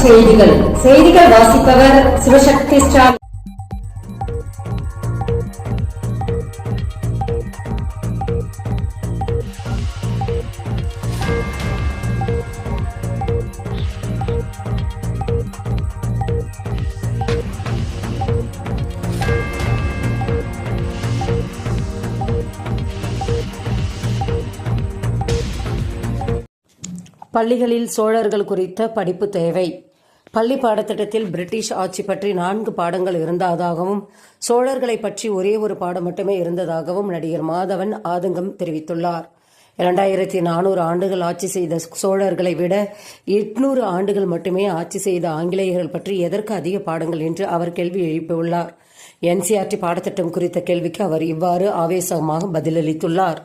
செய்திகள் வாசிப்பவர் சிவசக்தி ஸ்டாலின். பள்ளிகளில் சோழர்கள் குறித்த படிப்பு தேவை. பள்ளி பாடத்திட்டத்தில் பிரிட்டிஷ் ஆட்சி பற்றி 4 பாடங்கள் இருந்ததாகவும் சோழர்களை பற்றி ஒரே ஒரு பாடம் மட்டுமே இருந்ததாகவும் நடிகர் மாதவன் ஆதங்கம் தெரிவித்துள்ளார். 2400 ஆண்டுகள் ஆட்சி செய்த சோழர்களை விட 800 ஆண்டுகள் மட்டுமே ஆட்சி செய்த ஆங்கிலேயர்கள் பற்றி எதற்கு அதிக பாடங்கள் என்று அவர் கேள்வி எழுப்பியுள்ளார். என்சிஆர்டி பாடத்திட்டம் குறித்த கேள்விக்கு அவர் இவ்வாறு ஆவேசமாக பதிலளித்துள்ளார்.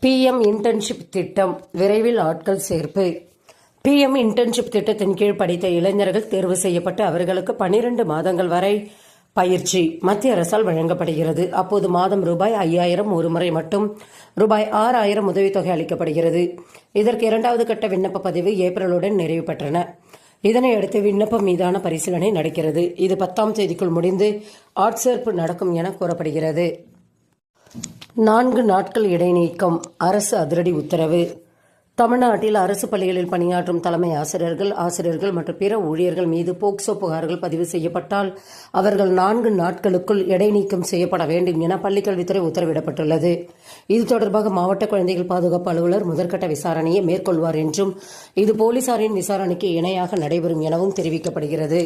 PM இன்டர்ன்ஷிப் திட்டம் விரைவில் ஆட்கள் சேர்ப்பு. PM இன்டர்ன்ஷிப் திட்டத்தின் கீழ் படித்த இளைஞர்கள் தேர்வு செய்யப்பட்டு அவர்களுக்கு 12 மாதங்கள் வரை பயிற்சி மத்திய அரசால் வழங்கப்படுகிறது. அப்போது மாதம் ரூபாய் 5000 ஒரு முறை மட்டும் ரூபாய் 6000 உதவித்தொகை அளிக்கப்படுகிறது. இதற்கு 2வது கட்ட விண்ணப்ப பதிவு ஏப்ரலுடன் நிறைவு பெற்றன. இதனையடுத்து விண்ணப்பம் மீதான பரிசீலனை நடக்கிறது. இது 10ஆம் தேதிக்குள் முடிந்து ஆட்சேர்ப்பு நடக்கும் என கூறப்படுகிறது. 4 நாட்கள் இடைநீக்கம் அரசு அதிரடி உத்தரவு. தமிழ்நாட்டில் அரசு பள்ளிகளில் பணியாற்றும் தலைமை ஆசிரியர்கள் மற்றும் பிற ஊழியர்கள் மீது போக்சோ புகார்கள் பதிவு செய்யப்பட்டால் அவர்கள் 4 நாட்களுக்குள் இடைநீக்கம் செய்யப்பட வேண்டும் என பள்ளிக்கல்வித்துறை உத்தரவிடப்பட்டுள்ளது. இது தொடர்பாக மாவட்ட குழந்தைகள் பாதுகாப்பு அலுவலர் முதற்கட்ட விசாரணையை மேற்கொள்வார் என்றும் இது போலீசாரின் விசாரணைக்கு இணையாக நடைபெறும் எனவும் தெரிவிக்கப்படுகிறது.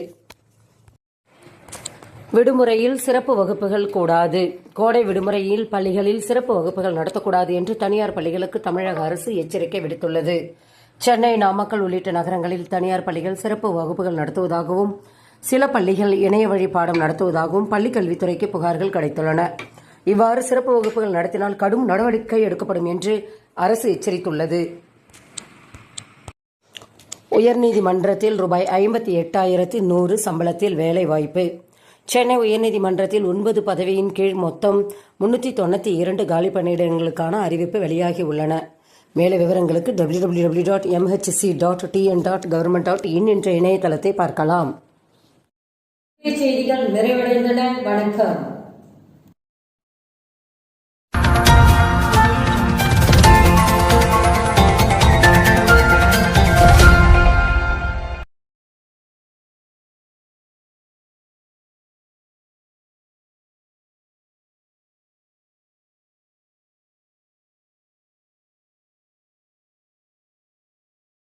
விடுமுறையில் சிறப்பு வகுப்புகள் கூடாது. கோடை விடுமுறையில் பள்ளிகளில் சிறப்பு வகுப்புகள் நடத்தக்கூடாது என்று தனியார் பள்ளிகளுக்கு தமிழக அரசு எச்சரிக்கை விடுத்துள்ளது. சென்னை, நாமக்கல் உள்ளிட்ட நகரங்களில் தனியார் பள்ளிகள் சிறப்பு வகுப்புகள் நடத்துவதாகவும் சில பள்ளிகள் இணைய வழி பாடம் நடத்துவதாகவும் பள்ளிக்கல்வித்துறைக்கு புகார்கள் கிடைத்துள்ளன. இவ்வாறு சிறப்பு வகுப்புகள் நடத்தினால் கடும் நடவடிக்கை எடுக்கப்படும் என்று அரசு எச்சரித்துள்ளது. உயர்நீதிமன்றத்தில் ரூபாய் 58,100 சம்பளத்தில் வேலைவாய்ப்பு. சென்னை உயர்நீதிமன்றத்தில் 9 பதவியின் கீழ் மொத்தம் 392 காலி பணியிடங்களுக்கான அறிவிப்பு வெளியாகி உள்ளன. மேலும் விவரங்களுக்கு www.mhc.tn.government.in என்ற இணையதளத்தை பார்க்கலாம். செய்திகள் நிறைவடைந்தன. வணக்கம்.